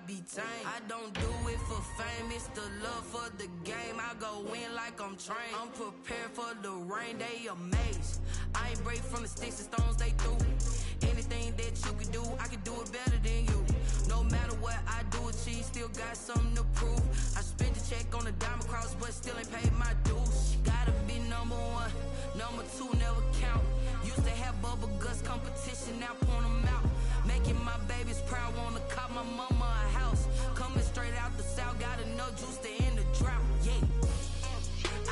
be tame. I don't do it for fame, it's the love for the game. I go in like I'm trained. I'm prepared for the rain, they amazed. I ain't break from the sticks and stones they threw. Anything that you can do, I can do it better than you. No matter what I do achieve, still got something to prove. I spent the check on the diamond cross, but still ain't paid my dues. Gotta be number one, number two never count. Used to have bubble guts competition, now point them out. Making my babies proud, wanna cop my mama a house. Coming straight out the south, got enough juice to end the drought. Yeah,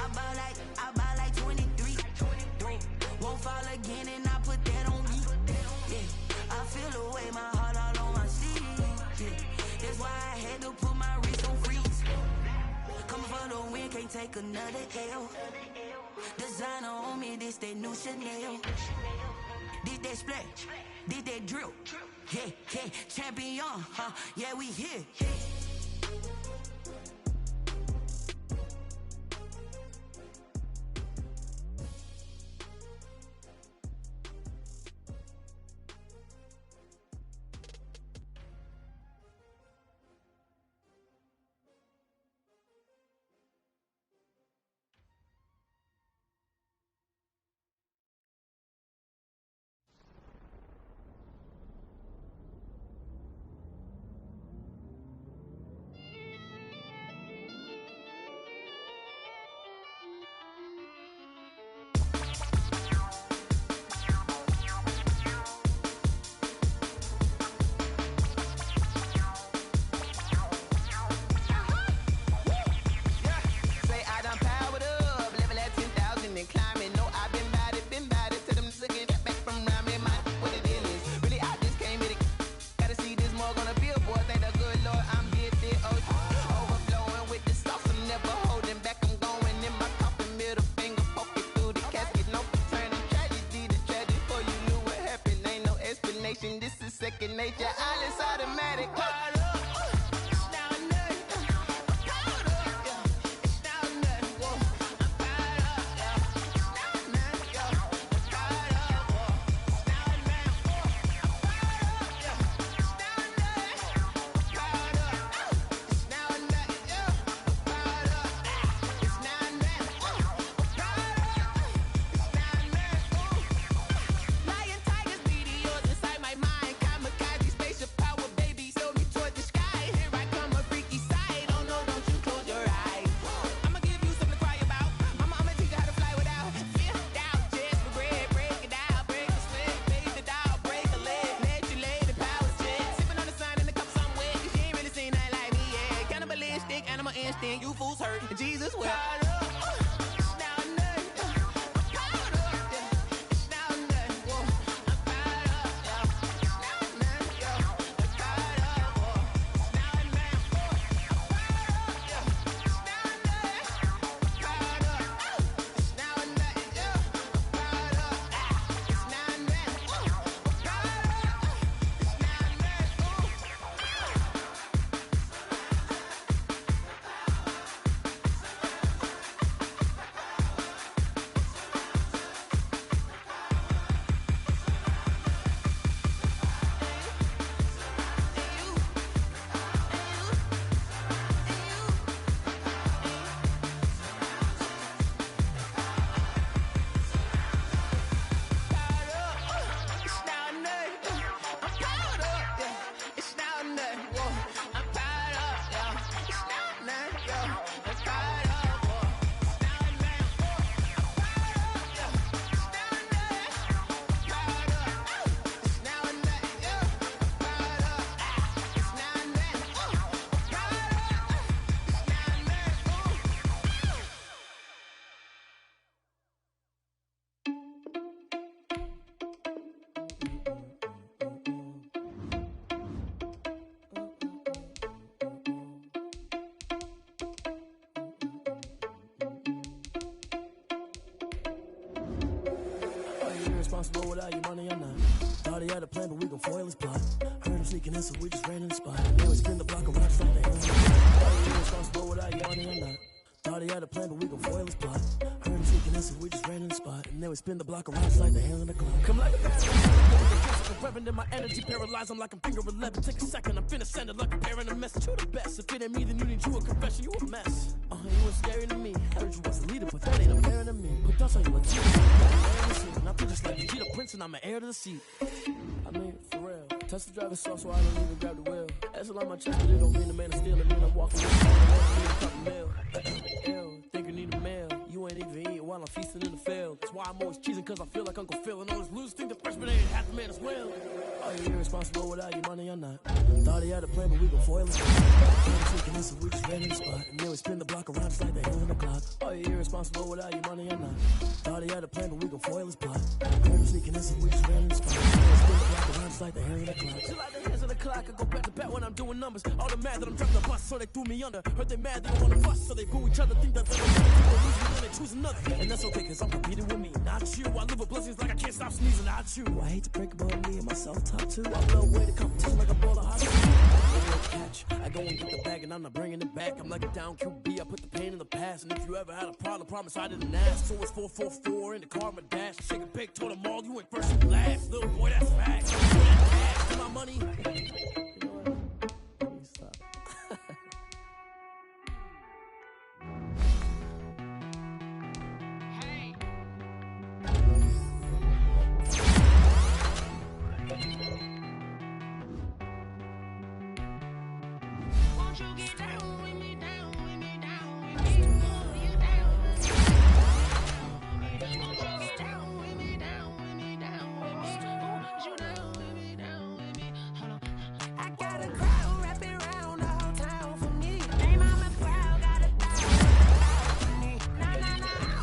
I buy like 23. Won't fall again and I put that on me. Yeah, I feel the way, my heart all on my sleeve. Yeah, that's why I had to put my wrist on freeze. Coming for the win, can't take another L. Designer on me, this that new Chanel. This that splash, this that drill. Yeah, yeah, champion, huh? Yeah, we here. Second nature, all is automatic. You fools hurt, Jesus will. Responsible without your money or not. Thought he had a plan, but we gon' foil his plot. Heard him sneaking in, so we just ran in the spot. Now we spin the block around something. Thought he was responsible without your money or not. Thought he had a plan, but we gon' foil his plot. Heard him sneaking us and we just ran in the spot. And then we spin the block around just like the hand on the clock. Come like a bad reverend in my energy paralyzed. I'm like I'm finger 11. Take a second, I'm finna send it like a parent a message. You the best. If it ain't me, then you need you a confession. You a mess. You was scary to me. Heard you was a leader, but that ain't a parent to me. Put dust on you like cheater. And I feel just like the Cheetah Prince, and I'm an heir to the seat. I mean, for real. Touch the driver's soft, so I don't even grab the wheel. That's on my chest, but it don't mean the man is stealing. Mean I'm walking with a Ew, think you need a mail. You ain't even eat while I'm feasting in the field. That's why I'm always cheesing, cause I feel like Uncle Phil. And all this lose think the freshman ain't half the man as well. Are you irresponsible without your money or not? Thought he had a plan, but we gon' foil it. Taking this and we just ran in the spot. And then we spin the block around just like the hand on the clock. Are you irresponsible without your money or not? Thought he had a plan, but we gon' foil his plot. Sneaking this and we just ran in the spot. And then we spin the block around just like the hand on the clock. Just like the hands on the clock, I go back to back when I'm doing numbers. All the mad that I'm dropping the bus, so they threw me under. Heard they mad, they don't wanna fuss, so they boo each other. Think that they're gonna lose me, then they choose another. And that's okay, cause I'm competing with me, not you. I live with blessings like I can't stop sneezing, not you. I hate to break about me and myself top too. I blow away the competition like a ball of hot catch. I go and get the bag and I'm not bringing it back. I'm like a down QB, I put the pain in the past. And if you ever had a problem, promise I didn't ask. So it's 444 in the car, my dash. Shake a big, told them all, you ain't first, you last. Little boy, that's facts. Cash to my money. You know what? Let me stop. Won't you get down with me, down with me, down with me? Oh, you down with me, down with me. Won't you get down with me, down with me, down with me? Oh, you down with me, down with me? Hold on. I got a crowd wrapping around the whole town for me. Name on the crowd, got a thousand for me. Nah, I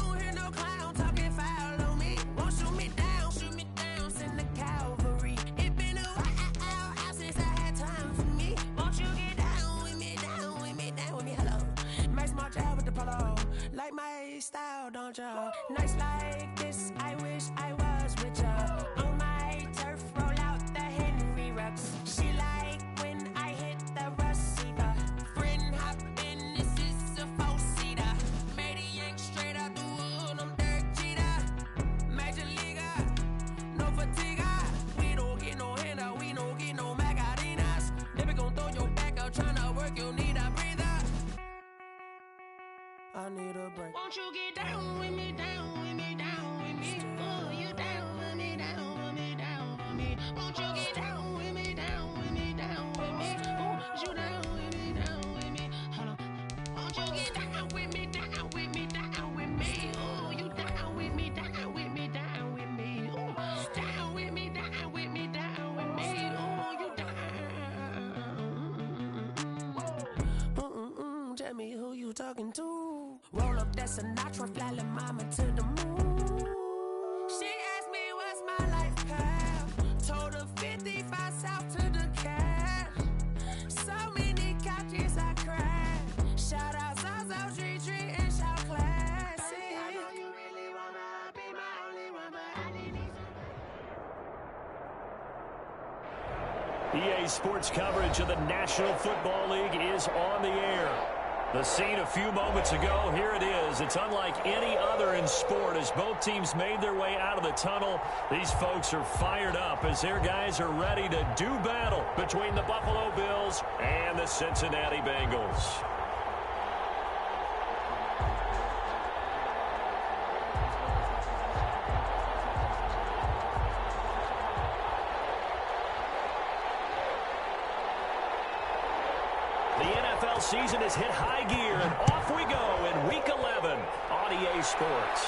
don't hear no clown talking foul on me. Won't shoot me down, send the cavalry. It been a while since I had time for me. Won't you get down with me, down with me, down with me? Hello. Max my job with the polo. Like my style, don't ya? Nights like this, I wish I was with ya. On my turf, roll out the Henry Rux. She like when I hit the receiver. Friend hop in, this is a four-seater. Made a yank straight out the wood, I'm Derek Jeter. Major leaguer, no fatigue. We don't get no handout, we don't get no Magarinas. Never gon' throw your back out, tryna work, you need a breather. I need a break. Won't you get down with me, down with me, down with me? Oh, you down with me, down with me, down with me? Won't you get down with me, down with me, down with me? Oh, you down with me, down with me? Hold on. Won't you get down with me, down with me, down with me? Oh, you down with me, down with me, down with me? Oh, down with me, down with me, down with me? Oh, you down. Tell me who you talking to. Roll up that Sinatra, fly la mama to the moon. She asked me what's my life path. Told her 55 south to the cat. So many couches I crashed. Shout out South Street and shout classy. I know you really wanna be my only one, but I need EA Sports coverage of the National Football League is on the air. The scene a few moments ago, here it is. It's unlike any other in sport as both teams made their way out of the tunnel. These folks are fired up as their guys are ready to do battle between the Buffalo Bills and the Cincinnati Bengals. Season has hit high gear, and off we go in Week 11 on EA Sports.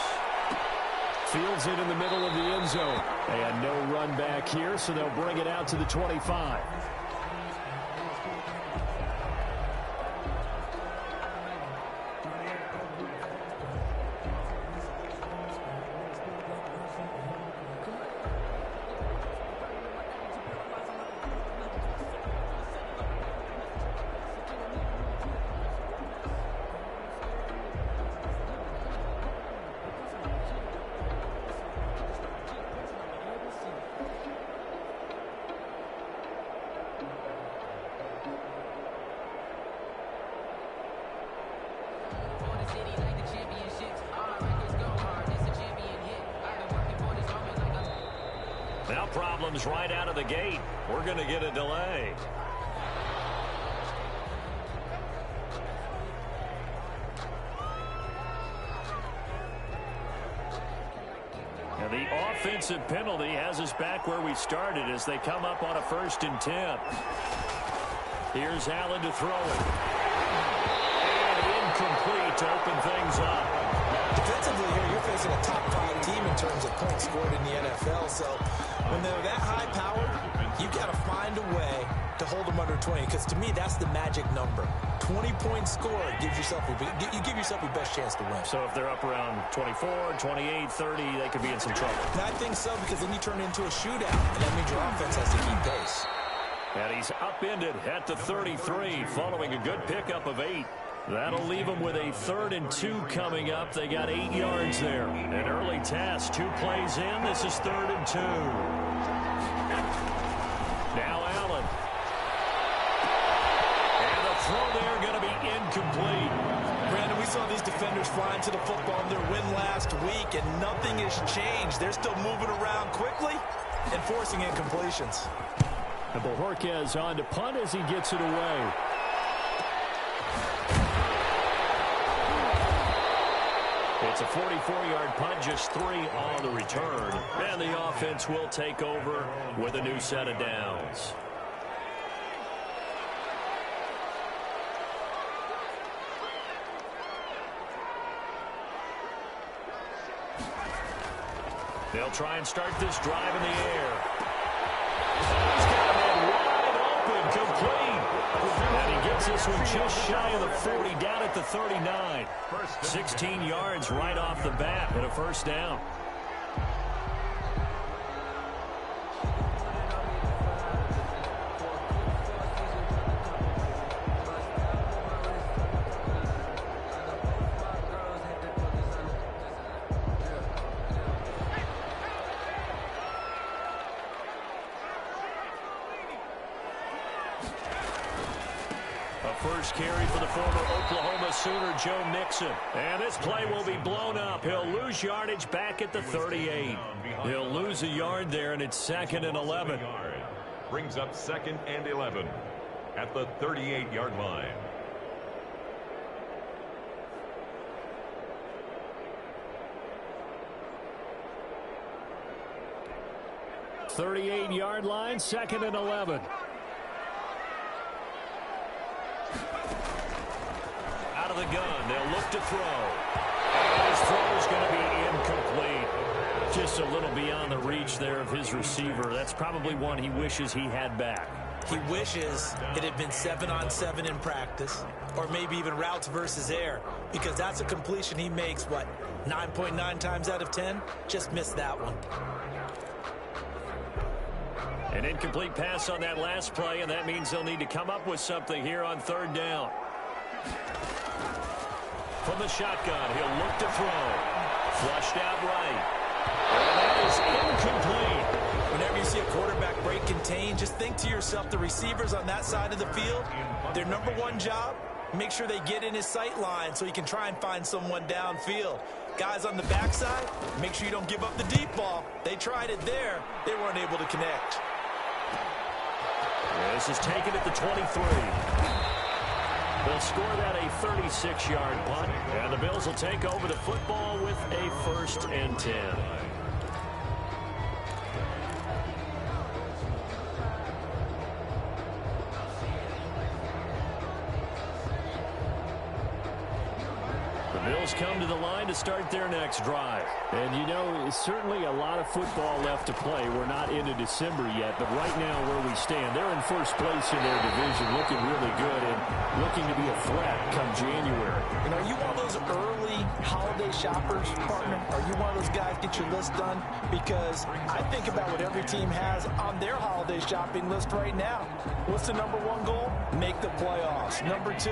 Fields it in the middle of the end zone. And no run back here, so they'll bring it out to the 25. comes right out of the gate. We're going to get a delay. And the offensive penalty has us back where we started as they come up on a 1st and 10. Here's Allen to throw it. And incomplete to open things up. Defensively here, you're facing a top 5 team in terms of points scored in the NFL. So when they're that high powered, you got to find a way to hold them under 20. Because to me, that's the magic number. 20 points scored gives yourself you give yourself your best chance to win. So if they're up around 24, 28, 30, they could be in some trouble. And I think so, because then you turn it into a shootout, and that means your offense has to keep pace. And he's upended at the 33 following a good pickup of 8. That'll leave them with a 3rd and 2 coming up. They got 8 yards there. An early task, 2 plays in. This is 3rd and 2. Now Allen. And the throw there going to be incomplete. Brandon, we saw these defenders flying to the football in their win last week, and nothing has changed. They're still moving around quickly and forcing incompletions. And Bojorquez on to punt as he gets it away. It's a 44-yard punt, just 3 on the return. And the offense will take over with a new set of downs. They'll try and start this drive in the air. He's got a man wide open, complete. And he gets this one just shy of the 40, down at the 39. 16 yards right off the bat, but a 1st down. First carry for the former Oklahoma Sooner, Joe Mixon. And this play will be blown up. He'll lose yardage back at the 38. He'll lose a yard there, and it's 2nd and 11. Brings up 2nd and 11 at the 38-yard line. .38-yard line, 2nd and 11. Out of the gun, they'll look to throw. And his throw is going to be incomplete. Just a little beyond the reach there of his receiver. That's probably one he wishes he had back. He wishes it had been 7-on-7 in practice, or maybe even routes versus air, because that's a completion he makes, 9.9 times out of 10? Just missed that one. An incomplete pass on that last play, and that means they'll need to come up with something here on 3rd down. From the shotgun, he'll look to throw. Flushed out right. And that is incomplete. Whenever you see a quarterback break contain, just think to yourself, the receivers on that side of the field, their number 1 job, make sure they get in his sight line so he can try and find someone downfield. Guys on the backside, make sure you don't give up the deep ball. They tried it there. They weren't able to connect. This is taken at the 23. They'll score that a 36-yard punt, and the Bills will take over the football with a 1st and 10. The Bills come to the line to start their next drive. And you know, certainly a lot of football left to play. We're not into December yet, but right now where we stand, they're in 1st place in their division, looking really good and looking to be a threat come January. And are you one of those early holiday shoppers, partner? Are you one of those guys get your list done? Because I think about what every team has on their holiday shopping list right now. What's the number 1 goal? Make the playoffs. Number 2,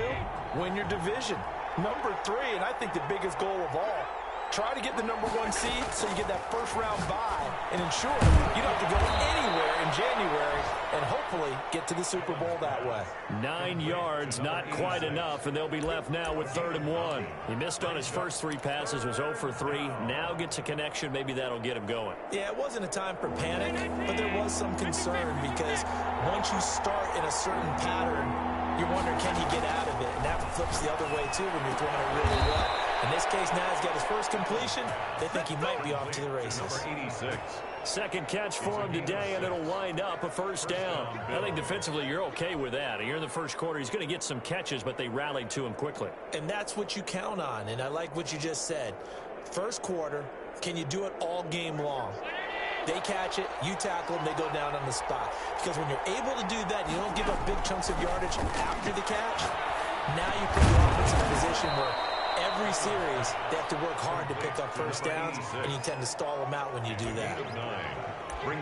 win your division. Number 3, and I think the biggest goal of all, Try to get the #1 seed so you get that first-round bye and ensure you don't have to go anywhere in January and hopefully get to the Super Bowl that way. 9 yards, not quite enough, and they'll be left now with 3rd and 1. He missed on his first 3 passes, was 0 for 3. Now gets a connection. Maybe that'll get him going. Yeah, it wasn't a time for panic, but there was some concern because once you start in a certain pattern, you're wondering, can you get out of it? And that flips the other way, too, when you're throwing it really well. In this case, now he's got his first completion. They think he might be off to the races. Number 86. Second catch for him today, and it'll wind up a first down. I think defensively you're okay with that. Here in the first quarter, he's going to get some catches, but they rallied to him quickly. And that's what you count on, and I like what you just said. First quarter, can you do it all game long? They catch it, you tackle them, they go down on the spot. Because when you're able to do that, you don't give up big chunks of yardage after the catch. Now you put the offense in a position where every series they have to work hard to pick up first downs, and you tend to stall them out when you do that.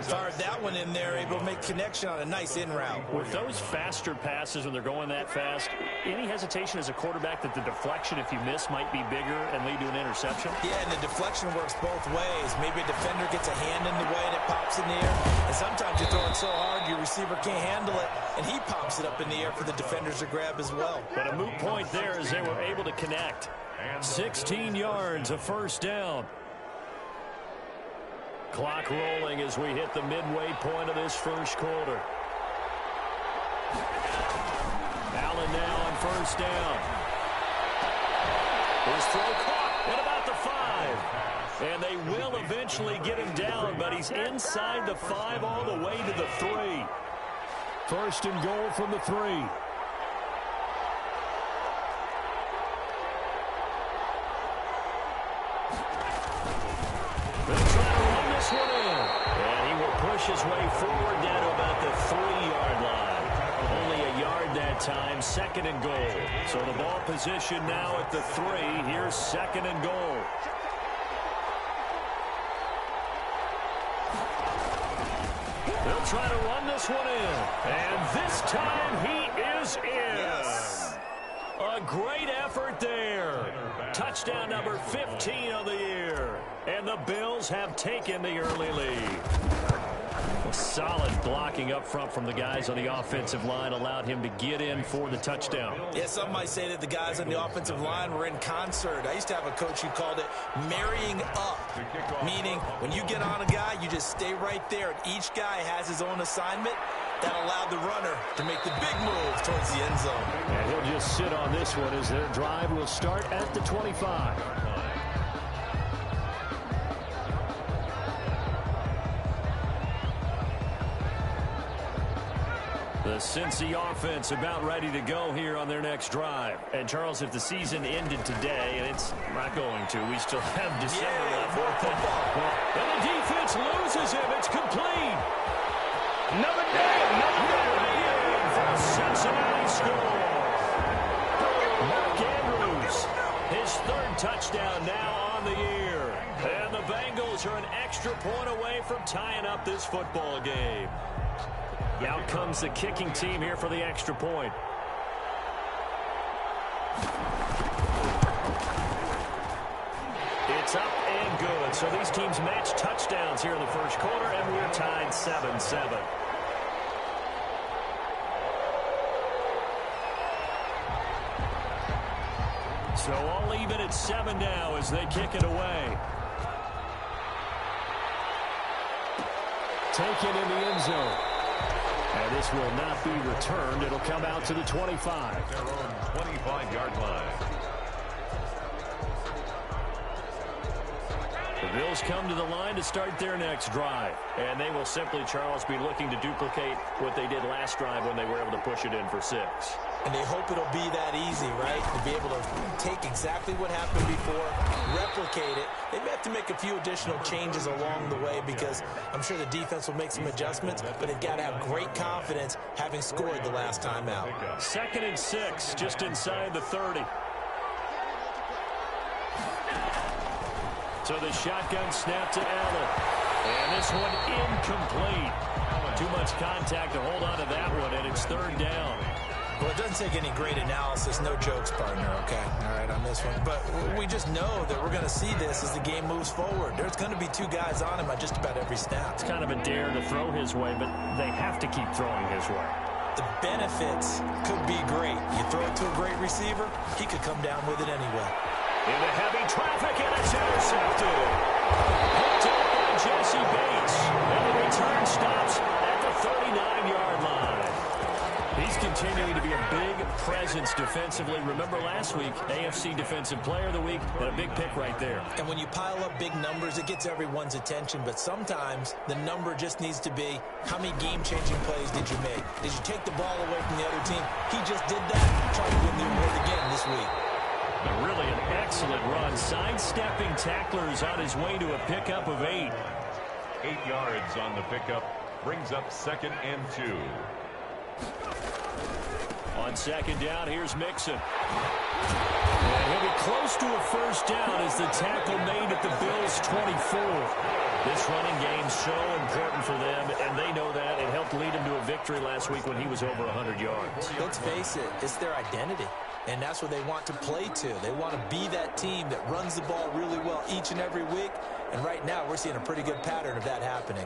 Fired that one in there, able to make connection on a nice in route. With those faster passes when they're going that fast, any hesitation as a quarterback that the deflection, if you miss, might be bigger and lead to an interception? Yeah, and the deflection works both ways. Maybe a defender gets a hand in the way and it pops in the air. And sometimes you throw it so hard your receiver can't handle it, and he pops it up in the air for the defenders to grab as well. But a moot point there as they were able to connect. 16 yards, a first down. Clock rolling as we hit the midway point of this first quarter. Allen now on first down. His throw caught at about the 5. And they will eventually get him down, but he's inside the 5 all the way to the 3. First and goal from the 3. And he will push his way forward down to about the 3-yard line. Only a yard that time, 2nd and goal. So the ball position now at the 3. Here's 2nd and goal. They'll try to run this one in. And this time he is in. Yes. A great effort there. Touchdown number 15 of the year. And the Bills have taken the early lead. A solid blocking up front from the guys on the offensive line allowed him to get in for the touchdown. Yeah, some might say that the guys on the offensive line were in concert. I used to have a coach who called it marrying up, meaning when you get on a guy, you just stay right there. And each guy has his own assignment. That allowed the runner to make the big move towards the end zone. And he'll just sit on this one as their drive will start at the 25. The Cincy offense about ready to go here on their next drive. And, Charles, if the season ended today, and it's not going to, we still have December left. And the defense loses him. It's complete. Another day for Cincinnati score. Mark Andrews, his 3rd touchdown now on the year. And the Bengals are an extra point away from tying up this football game. Out comes the kicking team here for the extra point. It's up and good. So these teams match touchdowns here in the first quarter, and we're tied 7-7. So all even at 7 now as they kick it away. Taken in the end zone. And this will not be returned. It'll come out to the 25. Their own 25-yard line. The Bills come to the line to start their next drive. And they will simply, Charles, be looking to duplicate what they did last drive when they were able to push it in for 6. And they hope it'll be that easy, right? To be able to take exactly what happened before, replicate it. They may have to make a few additional changes along the way because I'm sure the defense will make some adjustments, but they've got to have great confidence having scored the last time out. 2nd and 6, just inside the 30. So the shotgun snap to Allen. And this one incomplete. Too much contact to hold on to that one, and it's 3rd down. Well, it doesn't take any great analysis. No jokes, partner, okay? All right, on this one. But we just know that we're going to see this as the game moves forward. There's going to be two guys on him at just about every snap. It's kind of a dare to throw his way, but they have to keep throwing his way. The benefits could be great. You throw it to a great receiver, he could come down with it anyway. Into heavy traffic, and it's intercepted. Picked up by Jesse Bates. And the return stops at the 39-yard line. He's continuing to be a big presence defensively. Remember last week, AFC Defensive Player of the Week, and a big pick right there. And when you pile up big numbers, it gets everyone's attention. But sometimes the number just needs to be, how many game-changing plays did you make? Did you take the ball away from the other team? He just did that. Try to win the award again this week. And really an excellent run. Sidestepping tacklers on his way to a pickup of 8. 8 yards on the pickup. Brings up 2nd and 2. On 2nd down, here's Mixon. And he'll be close to a first down as the tackle made at the Bills' 24. This running game's so important for them, and they know that. It helped lead him to a victory last week when he was over 100 yards. Let's face it, it's their identity. And that's what they want to play to. They want to be that team that runs the ball really well each and every week. And right now, we're seeing a pretty good pattern of that happening.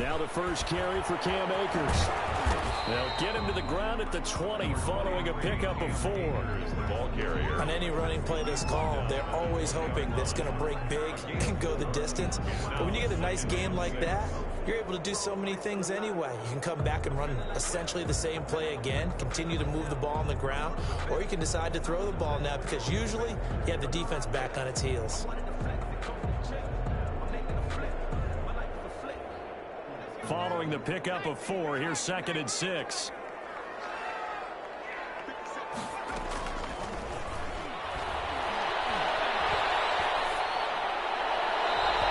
Now the first carry for Cam Akers. They'll get him to the ground at the 20 following a pickup of 4. Here's the ball carrier. On any running play that's called, they're always hoping that it's going to break big and go the distance. But when you get a nice game like that, you're able to do so many things anyway. You can come back and run essentially the same play again, continue to move the ball on the ground, or you can decide to throw the ball now because usually you have the defense back on its heels. Following the pickup of 4, here's 2nd and 6.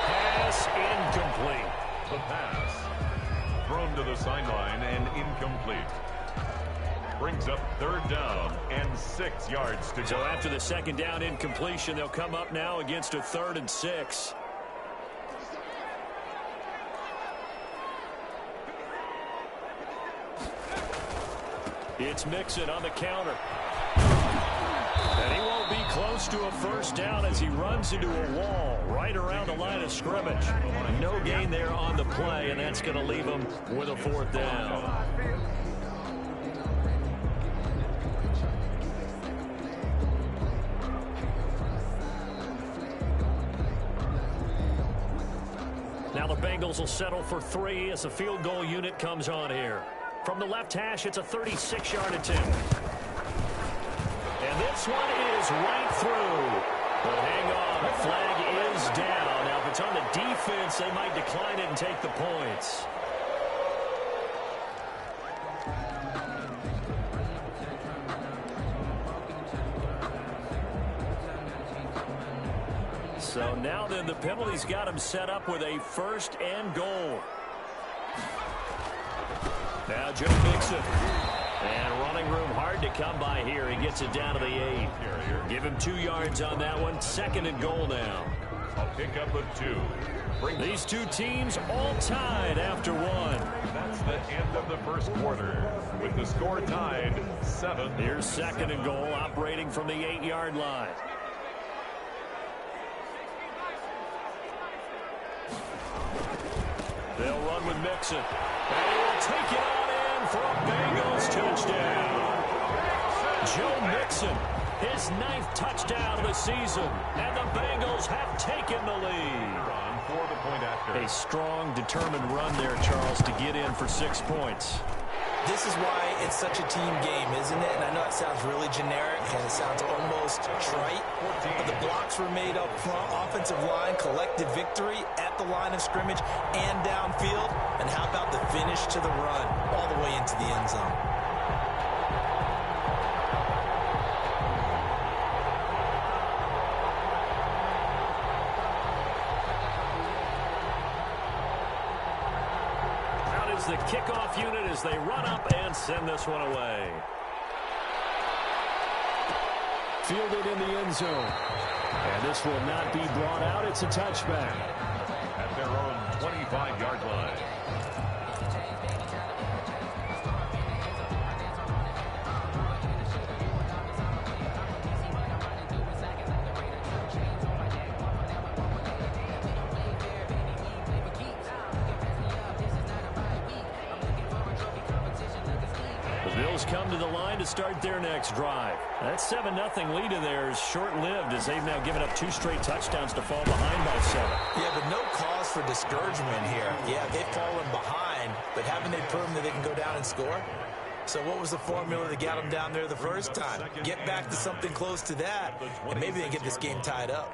Pass incomplete. The pass. Thrown to the sideline and incomplete. Brings up 3rd down and 6 yards to go. So after the 2nd down incompletion, they'll come up now against a 3rd and 6. It's Mixon on the counter. And he won't be close to a first down as he runs into a wall right around the line of scrimmage. No gain there on the play, and that's going to leave him with a 4th down. Now the Bengals will settle for 3 as the field goal unit comes on here. From the left hash, it's a 36-yard attempt. And this one is right through. But hang on, the flag is down. Now, if it's on the defense, they might decline it and take the points. So now then, the penalty's got him set up with a 1st and goal. Now Joe Mixon. And running room hard to come by here. He gets it down to the 8. Give him 2 yards on that one. 2nd and goal now. A pickup of 2. These two teams all tied after 1. That's the end of the first quarter. With the score tied, 7. Here's 2nd and goal, operating from the 8-yard line. They'll run with Mixon. And he will take it on in for a Bengals touchdown. Joe Mixon, his 9th touchdown of the season. And the Bengals have taken the lead. For the point after. A strong, determined run there, Charles, to get in for 6 points. This is why it's such a team game, isn't it? And I know it sounds really generic and it sounds almost trite, but the blocks were made up front, offensive line, collective victory at the line of scrimmage and downfield. And how about the finish to the run all the way into the end zone? The kickoff unit as they run up and send this one away. fielded in the end zone. And this will not be brought out. It's a touchback. At their own 25-yard line. Come to the line to start their next drive. That 7-0 lead of theirs short-lived as they've now given up 2 straight touchdowns to fall behind by 7. Yeah, but no cause for discouragement here. Yeah, they've fallen behind, but haven't they proven that they can go down and score? So what was the formula that got them down there the first time? Get back to something close to that, and maybe they get this game tied up.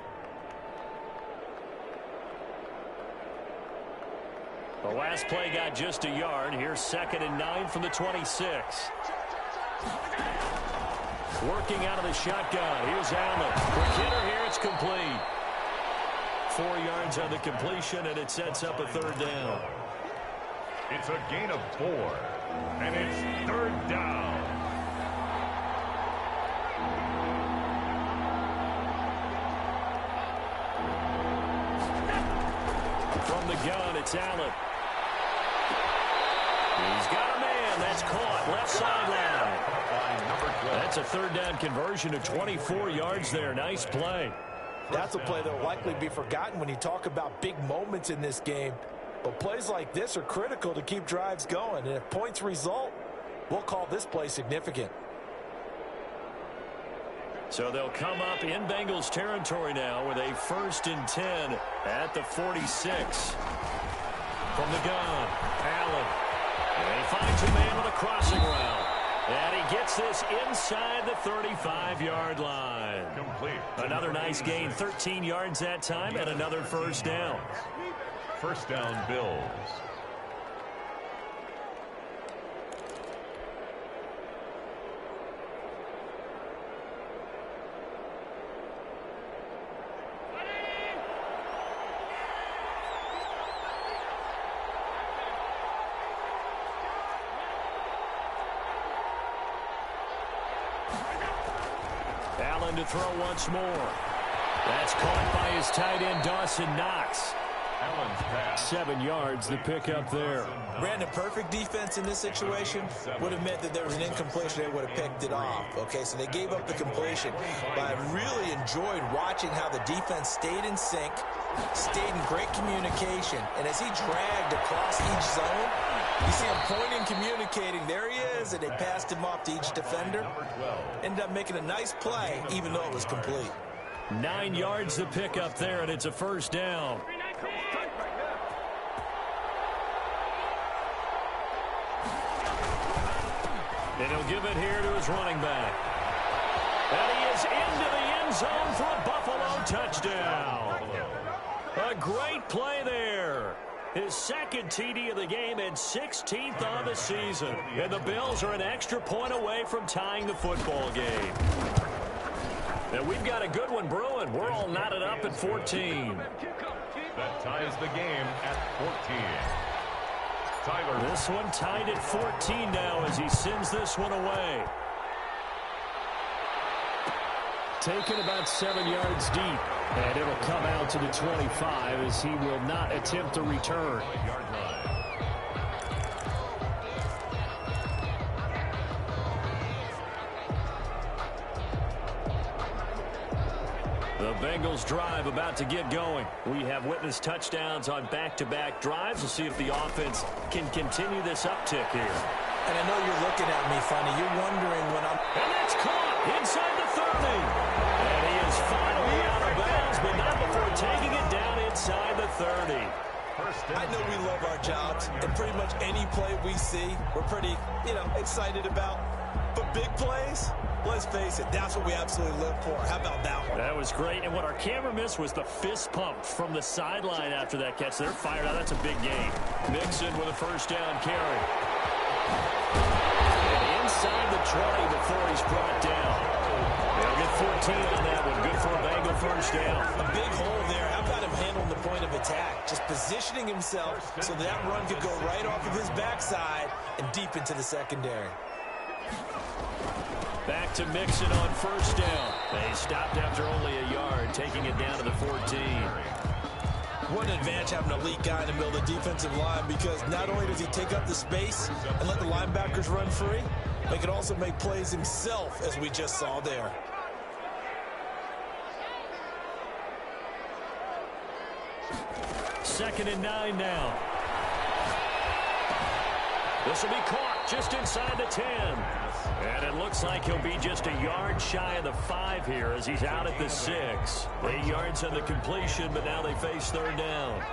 The last play got just a yard. Here's 2nd and 9 from the 26. Working out of the shotgun. Here's Allen. Quick hitter here. It's complete. 4 yards on the completion, and it sets up a 3rd down. It's a gain of 4, and it's 3rd down. From the gun, it's Allen. He's got a man. That's caught. Left sideline. That's a 3rd down conversion of 24 yards there. Nice play. That's a play that will likely be forgotten when you talk about big moments in this game. But plays like this are critical to keep drives going. And if points result, we'll call this play significant. So they'll come up in Bengals territory now with a 1st and 10 at the 46. From the gun, Allen. And he finds a man with a crossing route. And he gets this inside the 35-yard line. Complete. Another nice gain, 13 yards that time, and another 1st down. 1st down, Bills. Allen to throw once more. That's caught by his tight end, Dawson Knox. Allen's pass. 7 yards, the pickup there. Brandon, perfect defense in this situation would have meant that there was an incompletion. They would have picked it off. Okay, so they gave up the completion. But I really enjoyed watching how the defense stayed in sync, stayed in great communication. And as he dragged across each zone, you see him pointing, communicating. There he is, and they passed him off to each defender. Ended up making a nice play, even though it was complete. 9 yards the pickup there, and it's a 1st down. And he'll give it here to his running back. And he is into the end zone for a Buffalo touchdown. A great play there. His 2nd TD of the game and 16th on the season. And the Bills are an extra point away from tying the football game. And we've got a good one brewing. We're all knotted up at 14. That ties the game at 14. Tyler. This one tied at 14 now as he sends this one away. Taken about 7 yards deep. And it'll come out to the 25 as he will not attempt a return. The Bengals drive about to get going. We have witnessed touchdowns on back-to-back drives. We'll see if the offense can continue this uptick here. And I know you're looking at me funny. You're wondering when I'm... And that's caught inside the 30. And he is finally out of bounds, but not before taking it down inside the 30. I know we love our jobs, and pretty much any play we see, we're pretty, excited about. But big plays, let's face it, that's what we absolutely live for. How about that one? That was great, and what our camera missed was the fist pump from the sideline after that catch. They're fired out. That's a big gain. Mixon with a 1st down carry. And inside the 20 before he's brought down. They'll get 14 on that one. Good for a Bengal 1st down. A big hole there. How about him handling the point of attack? Just positioning himself so that run could go right off of his backside and deep into the secondary. Back to Mixon on first down. They stopped after only a yard, taking it down to the 14. What an advantage having an elite guy in the middle of the defensive line, because not only does he take up the space and let the linebackers run free, but he can also make plays himself, as we just saw there. Second and 9 now. This will be caught just inside the 10. And it looks like he'll be just a yard shy of the 5 here as he's out at the 6. 8 yards on the completion, but now they face third down.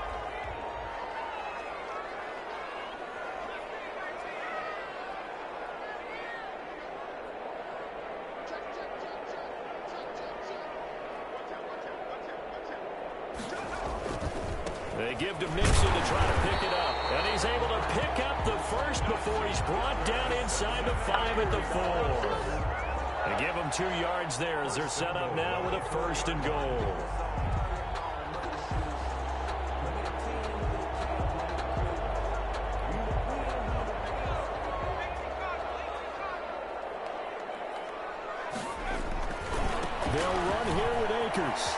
They give to Mixon to try to pick it up. And he's able to pick up the first before he's brought down inside the 5 at the 4. They give him 2 yards there as they're set up now with a first and goal. They'll run here with Akers.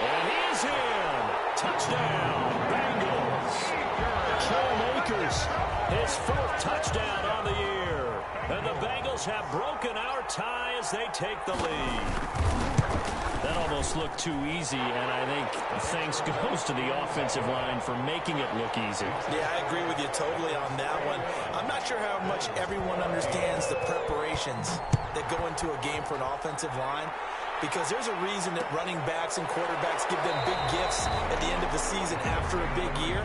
And he's in. Touchdown, Bengals. Cam Akers, his 4th touchdown on the year. And the Bengals have broken our tie as they take the lead. That almost looked too easy, and I think thanks goes to the offensive line for making it look easy. Yeah, I agree with you totally on that one. I'm not sure how much everyone understands the preparations that go into a game for an offensive line, because there's a reason that running backs and quarterbacks give them big gifts at the end of the season after a big year.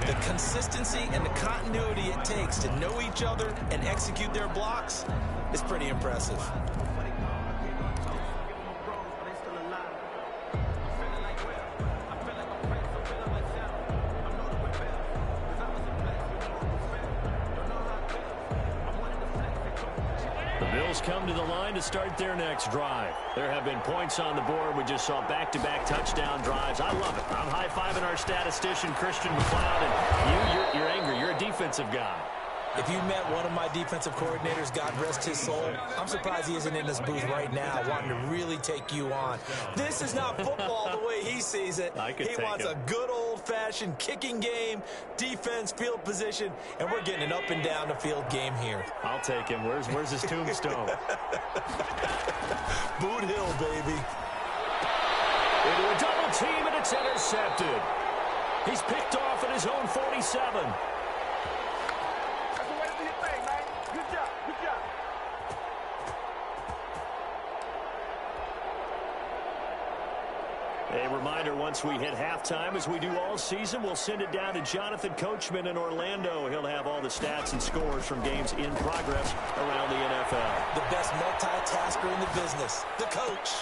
The consistency and the continuity it takes to know each other and execute their blocks is pretty impressive. Come to the line to start their next drive. There have been points on the board. We just saw back-to-back touchdown drives. I love it. I'm high-fiving our statistician, Christian McLeod, and you're angry. You're a defensive guy. If you met one of my defensive coordinators, God rest his soul, I'm surprised he isn't in this booth right now wanting to really take you on. This is not football the way he sees it. He wants a good old-fashioned kicking game, defense, field position, and we're getting an up-and-down-the-field game here. I'll take him. Where's his tombstone? Boot Hill, baby. Into a double team, and it's intercepted. He's picked off at his own 47. A reminder, once we hit halftime, as we do all season, we'll send it down to Jonathan Coachman in Orlando. He'll have all the stats and scores from games in progress around the NFL. The best multitasker in the business, the coach.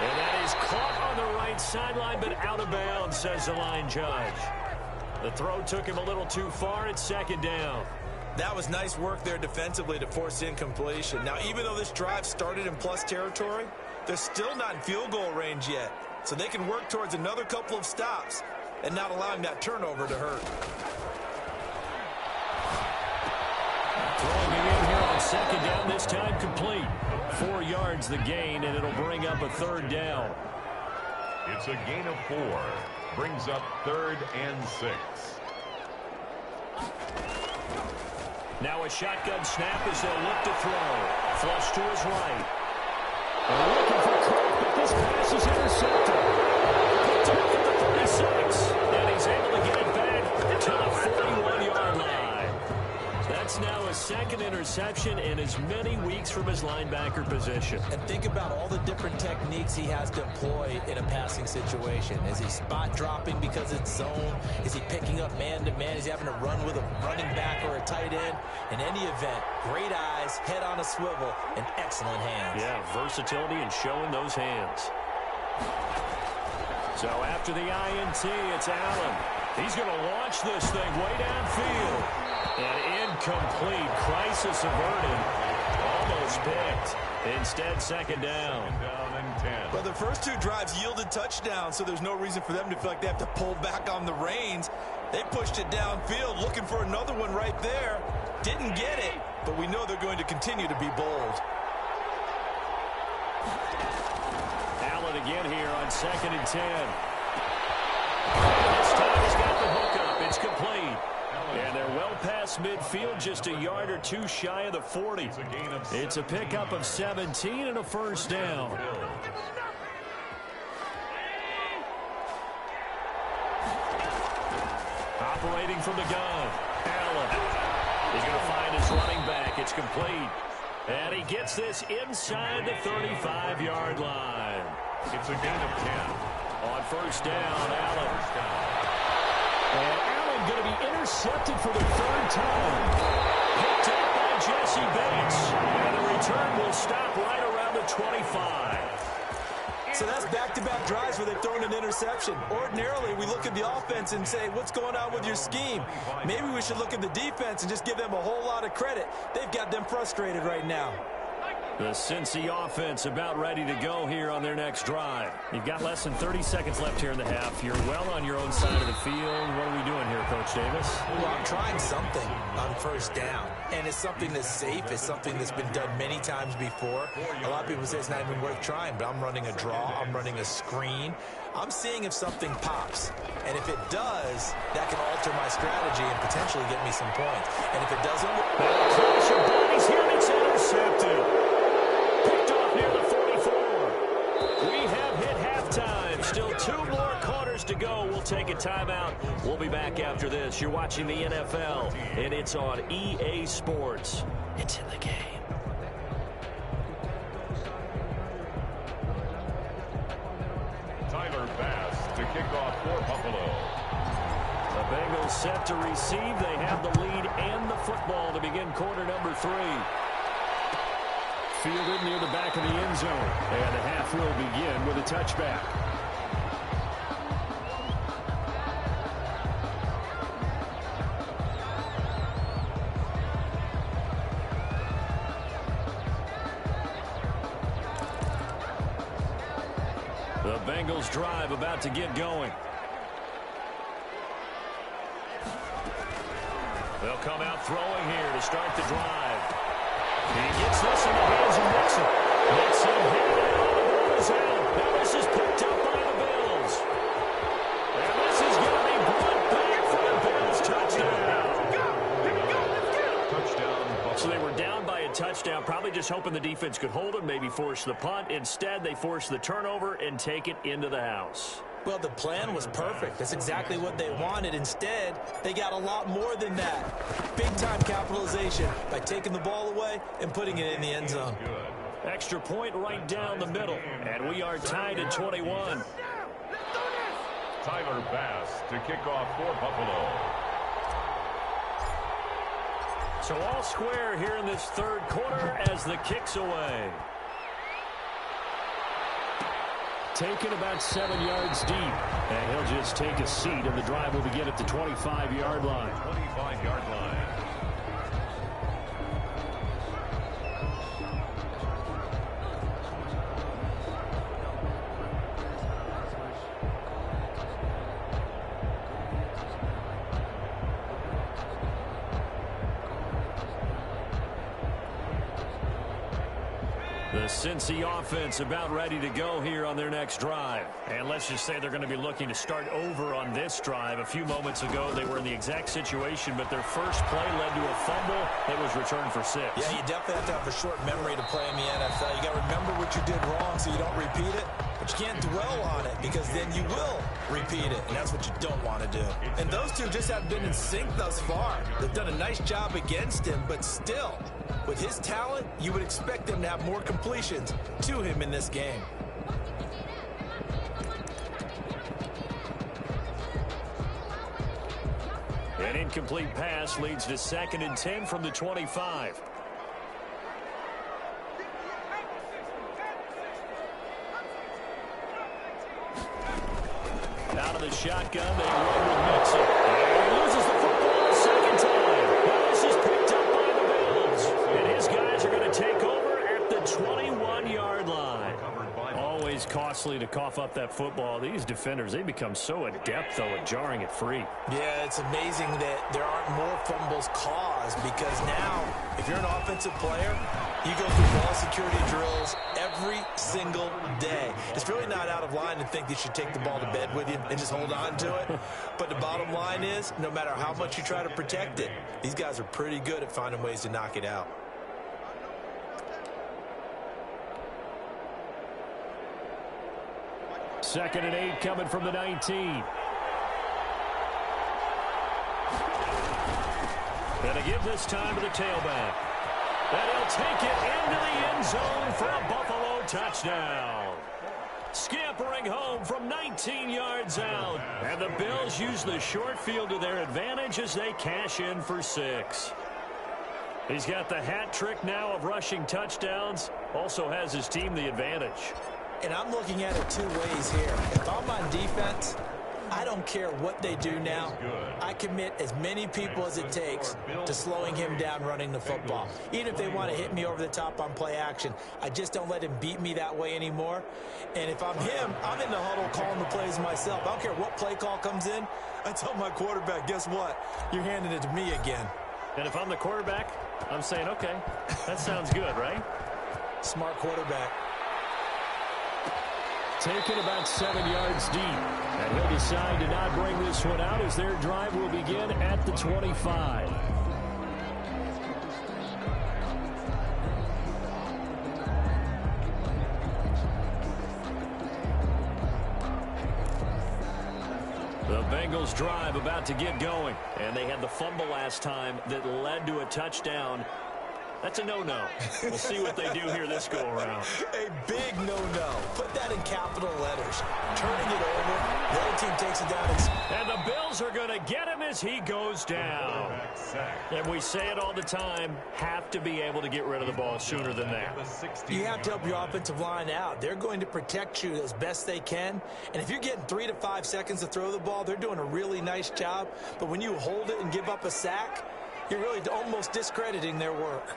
And that is caught on the right sideline, but out of bounds, says the line judge. The throw took him a little too far. It's second down. That was nice work there defensively to force incompletion. Now, even though this drive started in plus territory, they're still not in field goal range yet. So they can work towards another couple of stops and not allowing that turnover to hurt. Throwing it in here on second down, this time complete. 4 yards the gain, and it'll bring up a third down. It's a gain of 4. Brings up 3rd and 6. Now a shotgun snap as they'll look to throw. Flush to his right. Looking for Cook, but this pass is intercepted. Picked off at the 36, and he's able to get it back to the 41-yard line. That's now a second interception in as many weeks from his linebacker position. And think about all the different techniques he has to employ in a passing situation. Is he spot dropping because it's zone? Is he picking up man-to-man? Is he having to run with a running back or a tight end? In any event, great eyes, head on a swivel, and excellent hands. Yeah, versatility and showing those hands. So after the INT, it's Allen. He's going to launch this thing way downfield. And incomplete. Crisis averted. Almost picked. Instead, second down. Well, the first 2 drives yielded touchdowns, so there's no reason for them to feel like they have to pull back on the reins. They pushed it downfield, looking for another one right there. Didn't get it, but we know they're going to continue to be bold. again here on 2nd and 10. This time he's got the hook up. It's complete. And they're well past midfield, just a yard or two shy of the 40. It's a pickup of 17 and a first down. Operating from the gun, Allen. He's going to find his running back. It's complete. And he gets this inside the 35-yard line. It's a gain of 10. On first down, Allen. And Allen going to be intercepted for the third time. Picked up by Jesse Bates. And the return will stop right around the 25. So that's back-to-back drives where they've thrown an interception. Ordinarily, we look at the offense and say, what's going on with your scheme? Maybe we should look at the defense and just give them a whole lot of credit. They've got them frustrated right now. The Cincy offense about ready to go here on their next drive. You've got less than 30 seconds left here in the half. You're well on your own side of the field. What are we doing here, Coach Davis? Well, I'm trying something on first down. And it's something that's safe. It's something that's been done many times before. A lot of people say it's not even worth trying, but I'm running a draw. I'm running a screen. I'm seeing if something pops. And if it does, that can alter my strategy and potentially get me some points. And if it doesn't, clash of bodies here, and it's intercepted. Picked off near the 44. We have hit halftime. Still 2 more quarters to go. We'll take a timeout. We'll be back after this. You're watching the NFL, and it's on EA Sports. It's in the game. Tyler Bass to kick off for Buffalo. The Bengals set to receive. They have the lead and the football to begin quarter number 3. Fielded near the back of the end zone. And the half will begin with a touchback. The Bengals drive about to get going. They'll come out throwing here to start the drive. He gets this in the hands of Nixon. Nixon hit it on the ball is out. Now this is picked up by the Bills. And this is going to be brought back for the Bills. Touchdown. Touchdown. So they were down by a touchdown, probably just hoping the defense could hold them, maybe force the punt. Instead, they force the turnover and take it into the house. well, the plan was perfect. That's exactly what they wanted. Instead, they got a lot more than that. Big-time capitalization by taking the ball away and putting it in the end zone. Extra point right down the middle, and we are tied at 21. Tyler Bass to kick off for Buffalo. So all square here in this third quarter as the kick's away. Taken about 7 yards deep. And he'll just take a seat, and the drive will begin at the 25-yard line. 25-yard line. The Cincy offense about ready to go here on their next drive. And let's just say they're going to be looking to start over on this drive. A few moments ago, they were in the exact situation, but their first play led to a fumble that was returned for 6. Yeah, you definitely have to have a short memory to play in the NFL. You got to remember what you did wrong so you don't repeat it. But you can't dwell on it because then you will repeat it, and that's what you don't want to do. And those two just have been in sync thus far. They've done a nice job against him, but still, with his talent, you would expect them to have more completions to him in this game. An incomplete pass leads to 2nd and 10 from the 25. Out of the shotgun, they run with Nixon. And he loses the football a second time. Now this is picked up by the Bills. And his guys are going to take over at the 21-yard line. Always costly to cough up that football. These defenders, they become so adept, though, at jarring it free. Yeah, it's amazing that there aren't more fumbles caused because now, if you're an offensive player, you go through ball security drills every single day. As It's really not out of line to think you should take the ball to bed with you and just hold on to it. But the bottom line is, no matter how much you try to protect it, these guys are pretty good at finding ways to knock it out. Second and 8 coming from the 19. And to give this time to the tailback. And he'll take it into the end zone for a Buffalo touchdown. Scampering home from 19 yards out. And the Bills use the short field to their advantage as they cash in for 6. He's got the hat trick now of rushing touchdowns. Also has his team the advantage. And I'm looking at it two ways here. If I'm on defense, I don't care what they do now. I commit as many people as it takes to slowing him down running the football. Even if they want to hit me over the top on play action, I just don't let him beat me that way anymore. And if I'm him, I'm in the huddle calling the plays myself. I don't care what play call comes in. I tell my quarterback, guess what? You're handing it to me again. And if I'm the quarterback, I'm saying, okay, that sounds good, right? Smart quarterback. Taken about 7 yards deep. And he'll decide to not bring this one out as their drive will begin at the 25. The Bengals drive about to get going. And they had the fumble last time that led to a touchdown. That's a no-no. We'll see what they do here this go-around. A big no-no. Put that in capital letters. Turning it over. The other team takes it down. And the Bills are going to get him as he goes down. And we say it all the time, have to be able to get rid of the ball sooner than that. You have to help your offensive line out. They're going to protect you as best they can. And if you're getting 3 to 5 seconds to throw the ball, they're doing a really nice job. But when you hold it and give up a sack, you're really almost discrediting their work.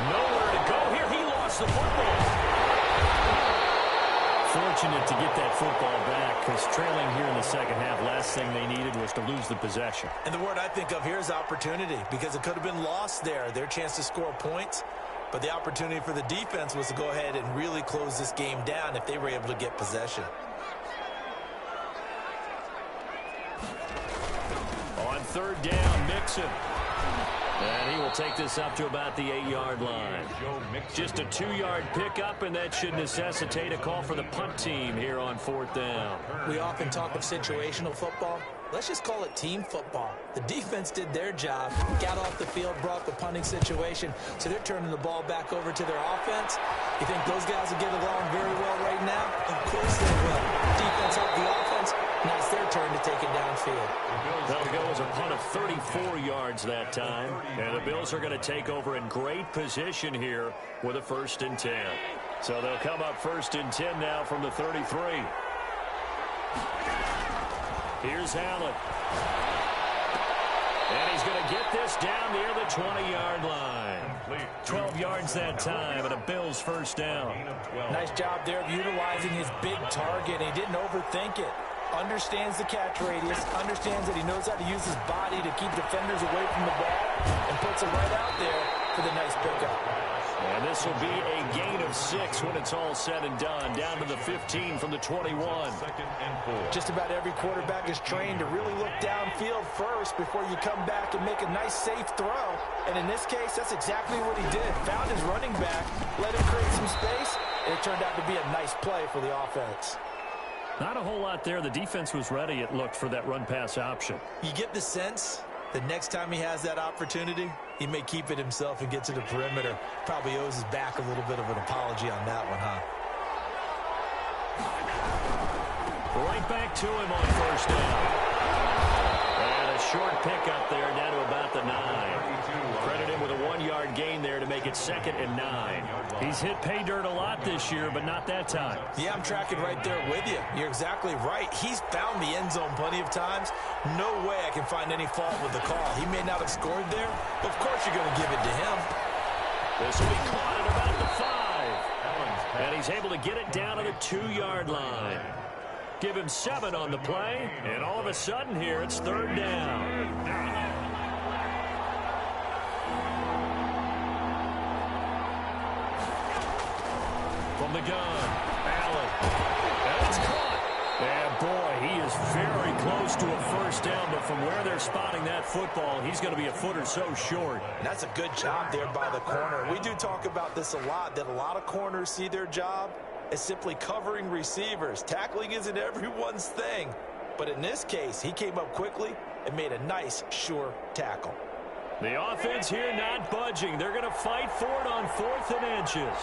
Nowhere to go here. He lost the football. Fortunate to get that football back because trailing here in the second half, last thing they needed was to lose the possession. And the word I think of here is opportunity because it could have been lost there. Their chance to score points. But the opportunity for the defense was to go ahead and really close this game down if they were able to get possession. On third down, Mixon. And he will take this up to about the 8-yard line. Just a 2-yard pickup, and that should necessitate a call for the punt team here on fourth down. We often talk of situational football. Let's just call it team football. The defense did their job, got off the field, brought the punting situation, so they're turning the ball back over to their offense. You think those guys will get along very well right now? Of course they will. Defense helped the offense. Now it's their turn to take it downfield. That'll go as a punt of 34 yards that time. And the Bills are going to take over in great position here with a 1st and 10. So they'll come up 1st and 10 now from the 33. Here's Allen. And he's going to get this down near the 20-yard line. 12 yards that time and a Bills 1st down. Nice job there of utilizing his big target. He didn't overthink it. Understands the catch radius, understands that he knows how to use his body to keep defenders away from the ball, and puts it right out there for the nice pickup. And this will be a gain of 6 when it's all said and done, down to the 15 from the 21. Just about every quarterback is trained to really look downfield first before you come back and make a nice, safe throw. And in this case, that's exactly what he did. Found his running back, let him create some space, and it turned out to be a nice play for the offense. Not a whole lot there. The defense was ready, it looked, for that run-pass option. You get the sense that next time he has that opportunity, he may keep it himself and get to the perimeter. Probably owes his back a little bit of an apology on that one, huh? Right back to him on 1st down. And a short pickup there down to about the 9. Credit him with a 1-yard gain there to make it 2nd and 9. He's hit pay dirt a lot this year, but not that time. Yeah, I'm tracking right there with you. You're exactly right. He's found the end zone plenty of times. No way I can find any fault with the call. He may not have scored there, but of course you're going to give it to him. This will be caught at about the 5. And he's able to get it down to the 2-yard line. Give him 7 on the play, and all of a sudden here it's 3rd down. the gun. Allen. And it's caught. And, boy, he is very close to a first down, but from where they're spotting that football, he's going to be a foot or so short. That's a good job there by the corner. We do talk about this a lot, that a lot of corners see their job as simply covering receivers. Tackling isn't everyone's thing. But in this case, he came up quickly and made a nice, sure tackle. The offense here not budging. They're going to fight for it on 4th and inches.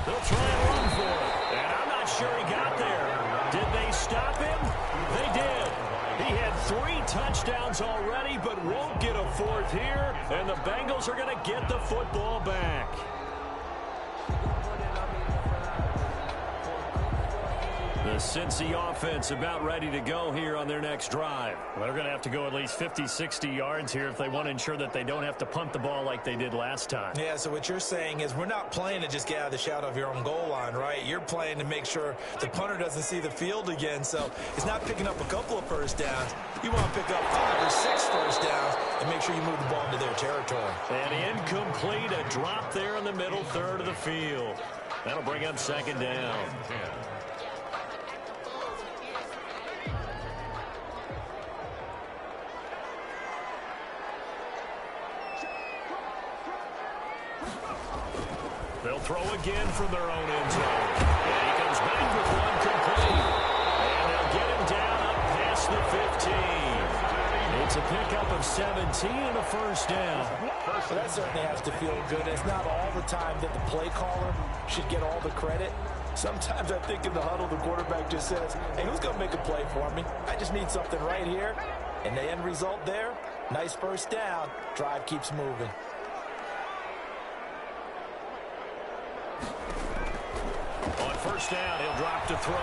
They'll try and run for it. And I'm not sure he got there. Did they stop him? They did. He had 3 touchdowns already, but won't get a 4th here. And the Bengals are going to get the football back. The Cincy offense about ready to go here on their next drive. Well, they're going to have to go at least 50, 60 yards here if they want to ensure that they don't have to punt the ball like they did last time. Yeah, so what you're saying is we're not playing to just get out of the shadow of your own goal line, right? You're playing to make sure the punter doesn't see the field again. So it's not picking up a couple of first downs. You want to pick up 5 or 6 first downs and make sure you move the ball into their territory. And incomplete, a drop there in the middle third of the field. That'll bring up 2nd down. They'll throw again from their own end zone. And he comes back with one complete. And they'll get him down up past the 15. It's a pickup of 17 and a first down. Well, that certainly has to feel good. It's not all the time that the play caller should get all the credit. Sometimes I think in the huddle, the quarterback just says, hey, who's going to make a play for me? I just need something right here. And the end result there, nice first down. Drive keeps moving. On first down, he'll drop to throw.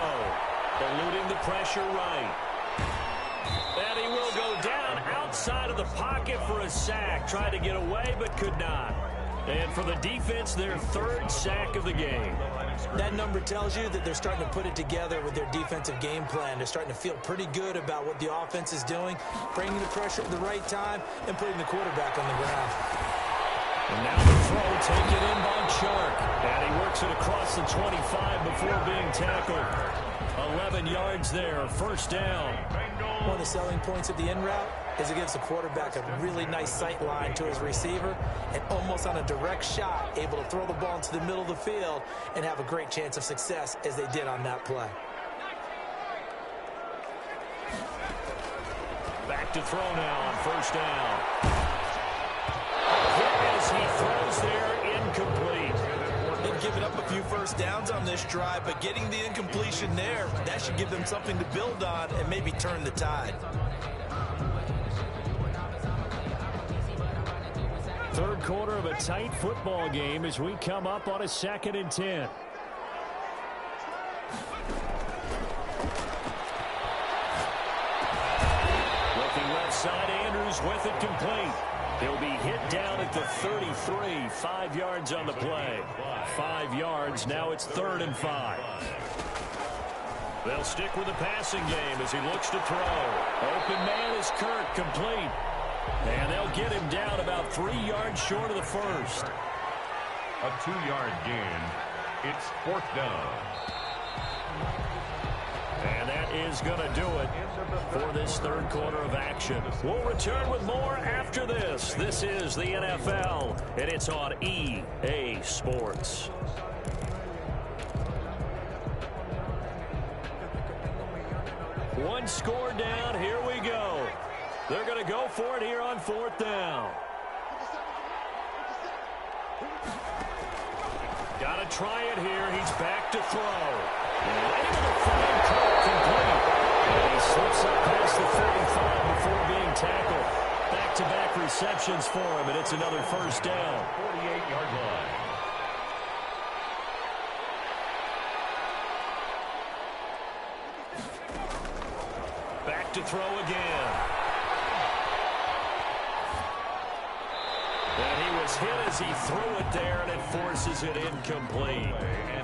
Eluding the pressure right. And he will go down outside of the pocket for a sack. Tried to get away, but could not. And for the defense, their 3rd sack of the game. That number tells you that they're starting to put it together with their defensive game plan. They're starting to feel pretty good about what the offense is doing, bringing the pressure at the right time, and putting the quarterback on the ground. And now the throw taken in by Chark. And he works it across the 25 before being tackled. 11 yards there, first down. One of the selling points of the in route is it gives the quarterback a really nice sight line to his receiver and almost on a direct shot able to throw the ball into the middle of the field and have a great chance of success as they did on that play. Back to throw now on first down. As he throws there, incomplete. They've given up a few first downs on this drive, but getting the incompletion there, that should give them something to build on and maybe turn the tide. Third quarter of a tight football game as we come up on a 2nd and 10. Looking left side, Andrews with it complete. He'll be hit down at the 33, 5 yards on the play. 5 yards, now it's 3rd and 5. They'll stick with the passing game as he looks to throw. Open man is Kirk, complete. And they'll get him down about 3 yards short of the first. A 2-yard gain. It's 4th down. And that is going to do it for this third quarter of action. We'll return with more after this. This is the NFL, and it's on EA Sports. One score down. Here we go. They're going to go for it here on 4th down. Got to try it here. He's back to throw. And able to find Kirk complete. And he slips up past the 45 before being tackled. Back-to-back receptions for him, and it's another first down. 48-yard line. Back to throw again. And he will was hit as he threw it there, and it forces it incomplete.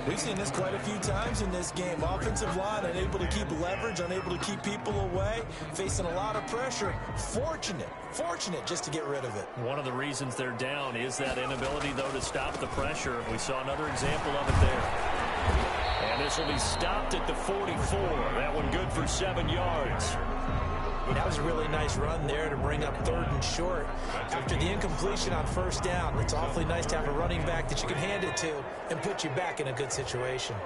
We've seen this quite a few times in this game. Offensive line unable to keep leverage, unable to keep people away, facing a lot of pressure. Fortunate just to get rid of it. One of the reasons they're down is that inability, though, to stop the pressure. We saw another example of it there. And this will be stopped at the 44. That one good for 7 yards. That was a really nice run there to bring up 3rd and short. After the incompletion on 1st down, it's awfully nice to have a running back that you can hand it to and put you back in a good situation.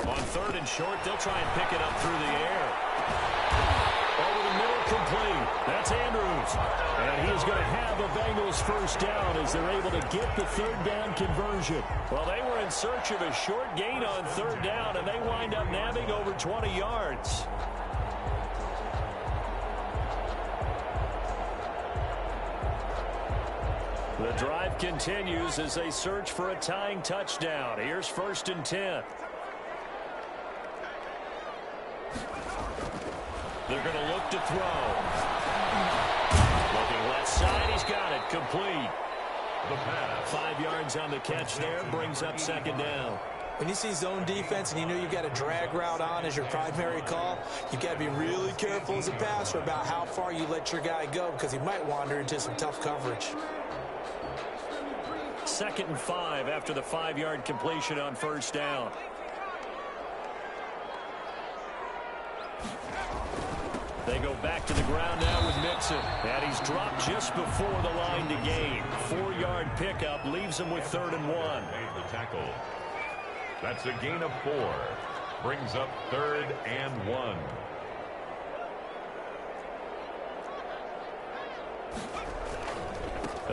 On 3rd and short, they'll try and pick it up through the air. Over the middle, complete. That's Andrews. And he's going to have a Bengals 1st down as they're able to get the 3rd down conversion. Well, they were in search of a short gain on 3rd down, and they wind up nabbing over 20 yards. The drive continues as they search for a tying touchdown. Here's 1st and 10. They're going to look to throw. Looking left side, he's got it. Complete. The pass. 5 yards on the catch there, brings up 2nd down. When you see zone defense and you know you've got a drag route on as your primary call, you've got to be really careful as a passer about how far you let your guy go because he might wander into some tough coverage. 2nd and 5 after the 5-yard completion on 1st down. They go back to the ground now with Mixon. And he's dropped just before the line to gain. 4-yard pickup leaves him with 3rd and 1. Made the tackle. That's a gain of 4. Brings up 3rd and 1.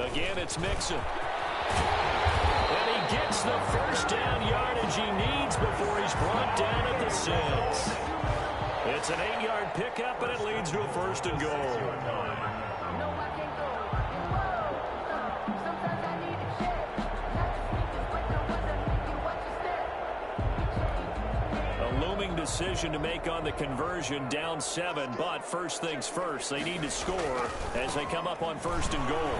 Again, it's Mixon. And he gets the 1st down yardage he needs before he's brought down at the 6. It's an 8-yard pickup, and it leads to a 1st and goal. A looming decision to make on the conversion, down 7, but first things first, they need to score as they come up on 1st and goal.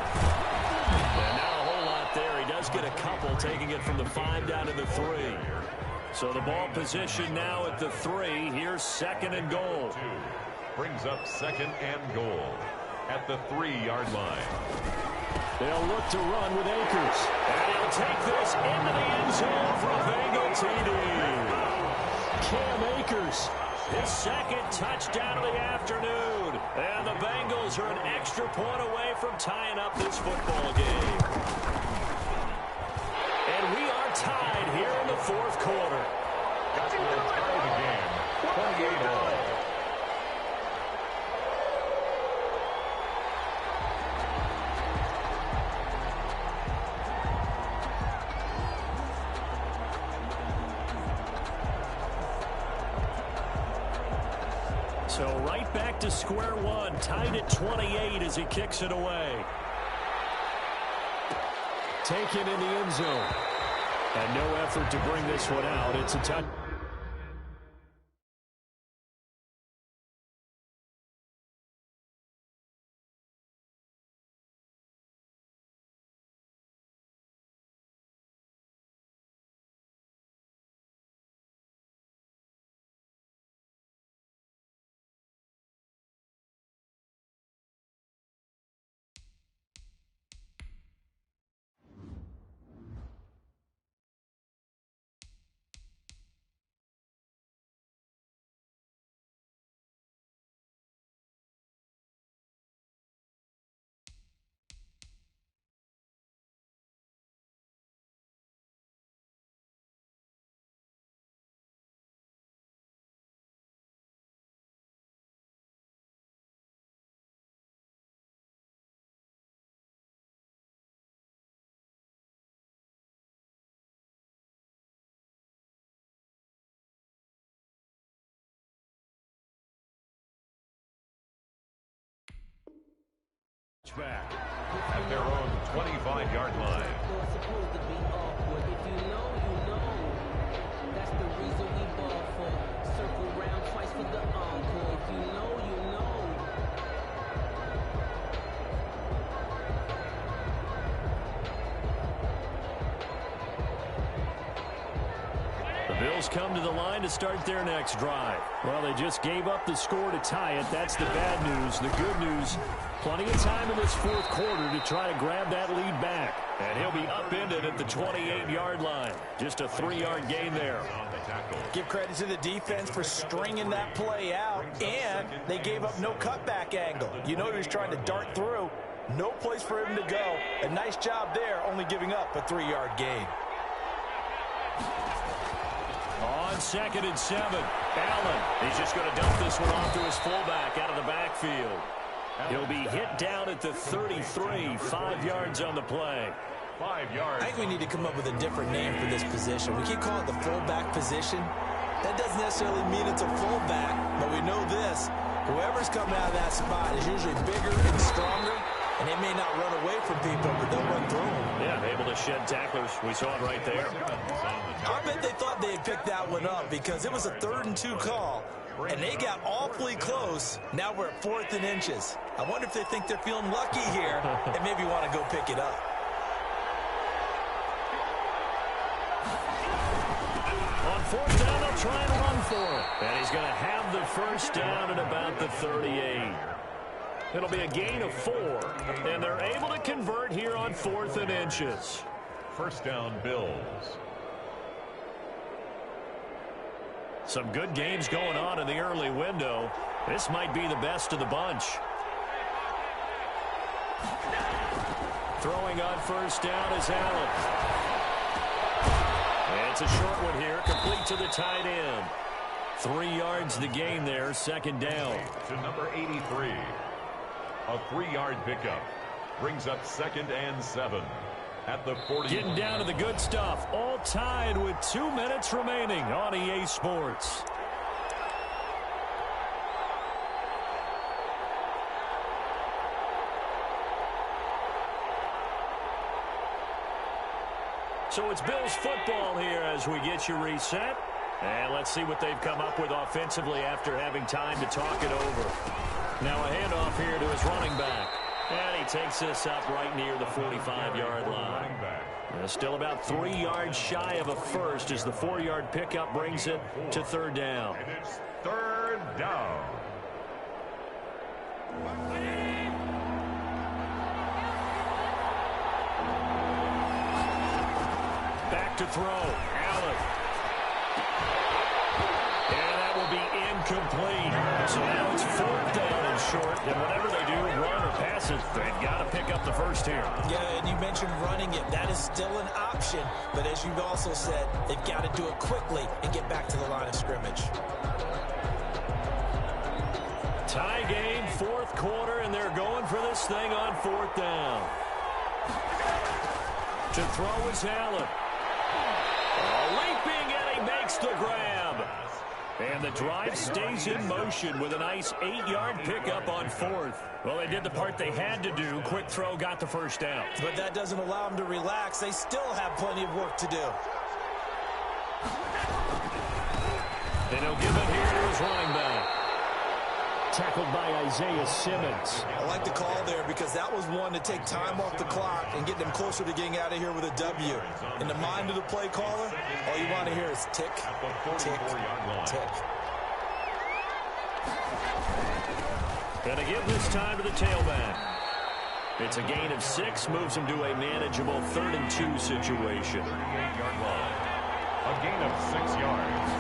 And not a whole lot there. He does get a couple, taking it from the 5 down to the 3. So the ball position now at the 3. Here's 2nd and goal. Brings up 2nd and goal at the 3-yard line. They'll look to run with Akers. And he'll take this into the end zone for a Bengal TD. Cam Akers, his 2nd touchdown of the afternoon. And the Bengals are an extra point away from tying up this football game. And we are tied here in the 4th quarter. Got to tie the game. 28 all. So right back to square one, tied at 28 as he kicks it away. Taken in the end zone. And no effort to bring this one out. It's a touch. Back at their own 25-yard line. It's supposed to be awkward. If you know, you know. That's the reason we ball for. Circle round. Bengals come to the line to start their next drive. Well, they just gave up the score to tie it. That's the bad news. The good news, plenty of time in this fourth quarter to try to grab that lead back. And he'll be upended at the 28-yard line. Just a 3-yard gain there. Give credit to the defense for stringing that play out, and they gave up no cutback angle. You know he was trying to dart through. No place for him to go. A nice job there, only giving up a 3-yard gain. On 2nd and 7, Allen. He's just going to dump this one off to his fullback out of the backfield. He'll be hit down at the 33, 5 yards on the play. 5 yards. I think we need to come up with a different name for this position. We keep calling it the fullback position. That doesn't necessarily mean it's a fullback, but we know this. Whoever's coming out of that spot is usually bigger and stronger, and they may not run away from people, but they'll run through them. Yeah, able to shed tacklers. We saw it right there. I bet they thought they had picked that one up because it was a 3rd and 2 call, and they got awfully close. Now we're at 4th and inches. I wonder if they think they're feeling lucky here and maybe want to go pick it up. On 4th down, they'll try and run for it. And he's going to have the first down at about the 38. It'll be a gain of 4, and they're able to convert here on 4th and inches. First down, Bills. Some good games going on in the early window. This might be the best of the bunch. Throwing on first down is Allen. It's a short one here, complete to the tight end. 3 yards the gain there, 2nd down. To number 83. A 3-yard pickup. Brings up 2nd and 7 at the 40. Getting down to the good stuff. All tied with 2 minutes remaining on EA Sports. So it's Bills football here as we get you reset. And let's see what they've come up with offensively after having time to talk it over. Now a handoff here to his running back. And he takes this up right near the 45-yard line. Still about 3 yards shy of a first as the 4-yard pickup brings it to 3rd down. And it's 3rd down. Back to throw. Allen. And that will be incomplete. So now it's 4th down and short. And whatever they do, run or pass it, they've got to pick up the first here. Yeah, and you mentioned running it. That is still an option. But as you've also said, they've got to do it quickly and get back to the line of scrimmage. Tie game, 4th quarter, and they're going for this thing on 4th down. To throw is Allen. Leaping, and he makes the grab. And the drive stays in motion with a nice 8-yard pickup on 4th. Well, they did the part they had to do. Quick throw got the first down. But that doesn't allow them to relax. They still have plenty of work to do. And he'll give it here to his running back. Tackled by Isaiah Simmons. I like the call there because that was one to take time off the clock and get them closer to getting out of here with a W. In the mind of the play caller, all you want to hear is tick, tick, tick. And to give this time to the tailback. It's a gain of 6, moves him to a manageable 3rd and 2 situation. 38-yard line. A gain of 6 yards.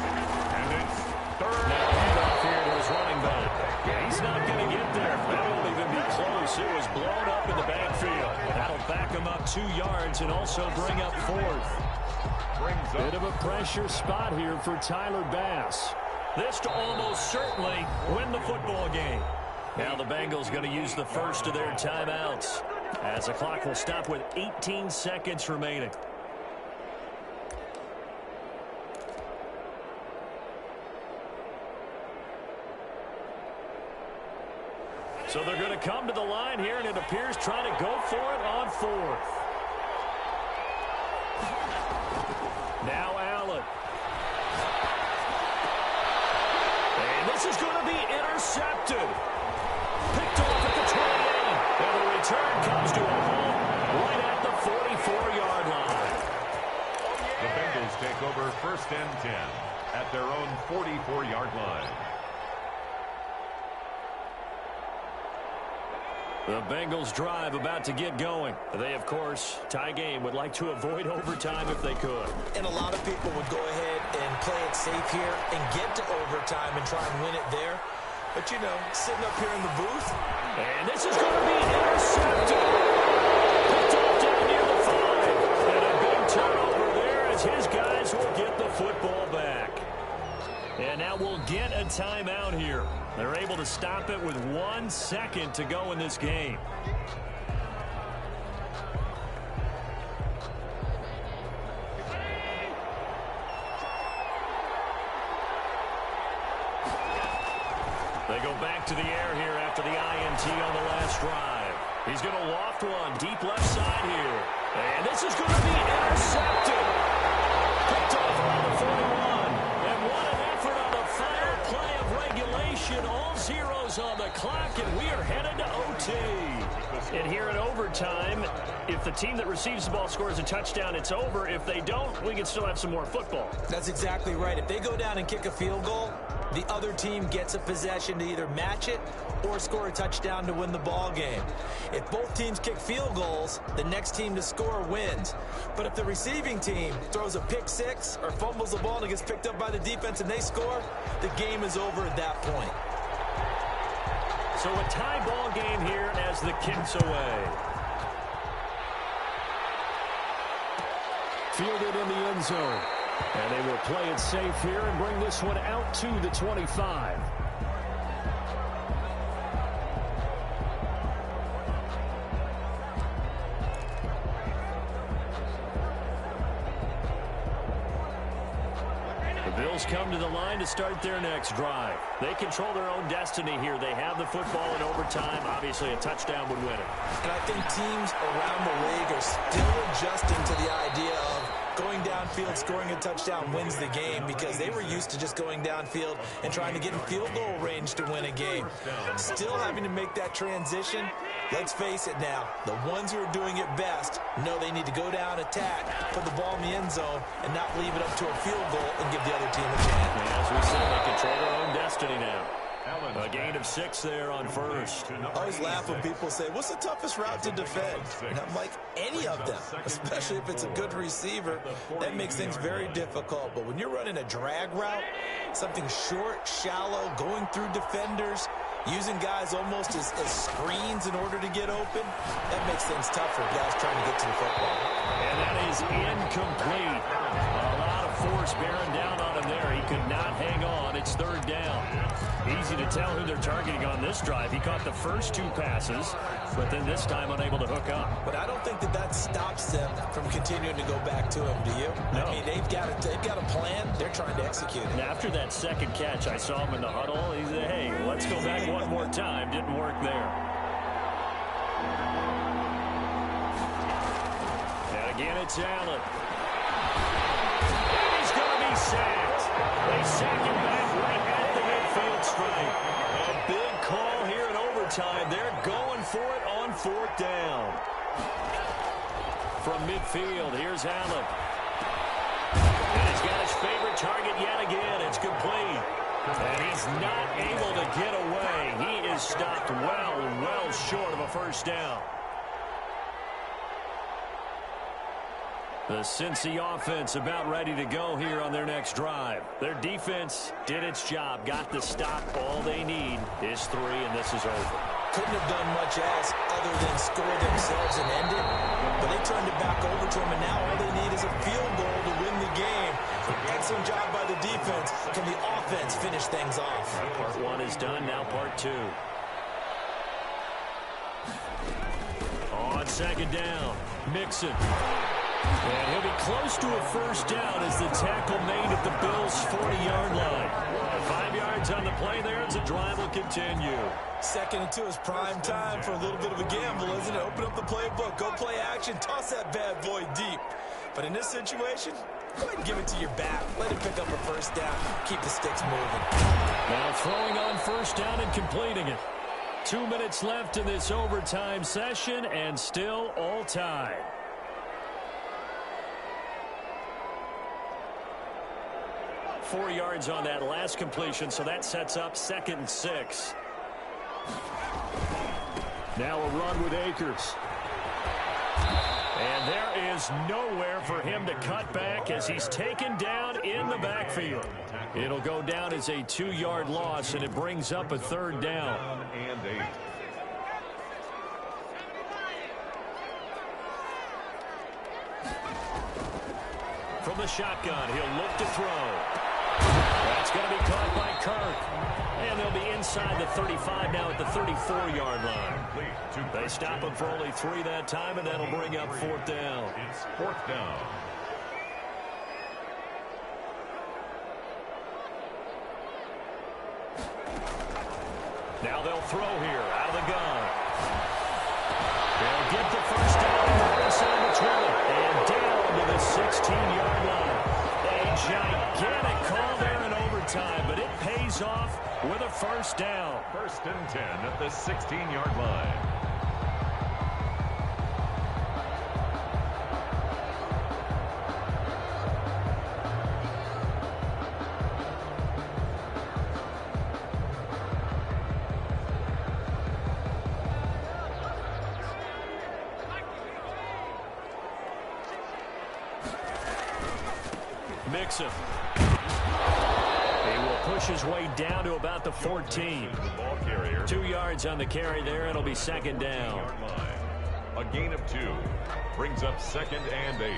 And it's 3rd. Now handoff here to his running back. Yeah, he's not going to get there. That won't even be close. It was blown up in the backfield. That'll back him up 2 yards and also bring up 4th. Bit of a pressure spot here for Tyler Bass. This to almost certainly win the football game. Now the Bengals going to use the first of their timeouts as the clock will stop with 18 seconds remaining. So they're going to come to the line here, and it appears trying to go for it on 4th. Now Allen. And this is going to be intercepted. Picked off at the 28. And the return comes to a halt right at the 44-yard line. The Bengals take over 1st and 10. at their own 44-yard line. The Bengals drive about to get going. They, of course, tie game, would like to avoid overtime if they could. And a lot of people would go ahead and play it safe here and get to overtime and try and win it there. But, you know, sitting up here in the booth. And this is going to be intercepted. Picked off down near the 5. And a big turnover there as his guys will get the football back. And now we'll get a timeout here. They're able to stop it with 1 second to go in this game. They go back to the air here after the INT on the last drive. He's going to loft one deep left side here. And this is going to be intercepted. Picked off around the 41. And what an effort on the final play of regulation. All zeros on the clock, and we are headed to OT. And here in overtime, if the team that receives the ball scores a touchdown, it's over. If they don't, we can still have some more football. That's exactly right. If they go down and kick a field goal, the other team gets a possession to either match it or score a touchdown to win the ball game. If both teams kick field goals, the next team to score wins. But if the receiving team throws a pick six or fumbles the ball and it gets picked up by the defense and they score, the game is over at that point. So a tie ball game here as the kick's away. Fielded in the end zone. And they will play it safe here and bring this one out to the 25. The Bills come to the line to start their next drive. They control their own destiny here. They have the football in overtime. Obviously, a touchdown would win it. And I think teams around the league are still adjusting to the idea of going downfield, scoring a touchdown wins the game, because they were used to just going downfield and trying to get in field goal range to win a game. Still having to make that transition. Let's face it now, the ones who are doing it best know they need to go down, attack, put the ball in the end zone, and not leave it up to a field goal and give the other team a chance. And as we said, they control their own destiny now. A gain of 6 there on first. I always laugh when people say, what's the toughest route to defend? And I'm like, any of them, especially if it's a good receiver. That makes things very difficult. But when you're running a drag route, something short, shallow, going through defenders, using guys almost as screens in order to get open, that makes things tough for guys trying to get to the football. And that is incomplete. A lot of force bearing down on him there. He could not hang on. It's third down. Easy to tell who they're targeting on this drive. He caught the first 2 passes, but then this time unable to hook up. But I don't think that stops them from continuing to go back to him, do you? No. I mean, they've got a plan. They're trying to execute it. And after that second catch, I saw him in the huddle. He said, hey, let's go back one more time. Didn't work there. And again, it's Allen. And he's going to be sacked. They sack him back right at the midfield stripe. A big call here in overtime. They're going for it on 4th down. From midfield, here's Allen. And he's got his favorite target yet again. It's complete. And he's not able to get away. He is stopped well short of a first down. The Cincy offense about ready to go here on their next drive. Their defense did its job, got the stop. All they need is 3, and this is over. Couldn't have done much else other than score themselves and end it. But they turned it back over to them, and now all they need is a field goal to win the game. Excellent job by the defense. Can the offense finish things off? Part 1 is done, now part 2. On second down, Mixon. And he'll be close to a first down as the tackle made at the Bills' 40-yard line. 5 yards on the play there as the drive will continue. 2nd and 2 is prime time for a little bit of a gamble, isn't it? Open up the playbook, go play action, toss that bad boy deep. But in this situation, go ahead and give it to your back. Let him pick up a first down. Keep the sticks moving. Now throwing on first down and completing it. 2 minutes left in this overtime session, and still all tied. 4 yards on that last completion, so that sets up 2nd and 6. Now a run with Akers. And there is nowhere for him to cut back as he's taken down in the backfield. It'll go down as a 2-yard loss, and it brings up a 3rd down. And 8. From the shotgun, he'll look to throw. That's going to be caught by Kirk. And they'll be inside the 35 now at the 34-yard line. They stop him for only 3 that time, and that'll bring up 4th down. It's 4th down. Now they'll throw here out of the gun. They'll get the 1st down inside the 20 and down to the 16-yard line. A gigantic call there in overtime, but it pays off with a 1st down. 1st and 10 at the 16-yard line. Mixon. He will push his way down to about the 14. 2 yards on the carry there. It'll be 2nd down. A gain of 2 brings up 2nd and 8.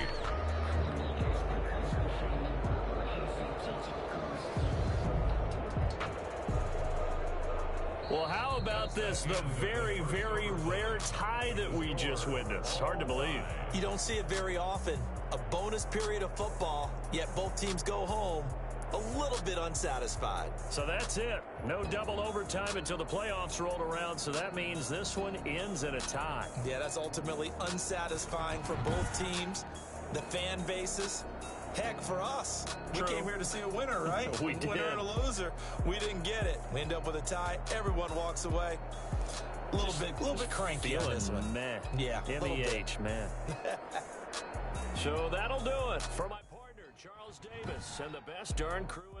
Well, how about this? The very, very rare tie that we just witnessed. Hard to believe. You don't see it very often. A bonus period of football, yet both teams go home a little bit unsatisfied. So that's it. No double overtime until the playoffs rolled around, so that means this one ends in a tie. Yeah, that's ultimately unsatisfying for both teams, the fan bases. Heck, for us, True. We came here to see a winner, right? We did. Winner and a loser. We didn't get it. We end up with a tie. Everyone walks away. A little bit cranky on this one. Man. Yeah. MEH, man. So that'll do it for my partner, Charles Davis, and the best darn crew.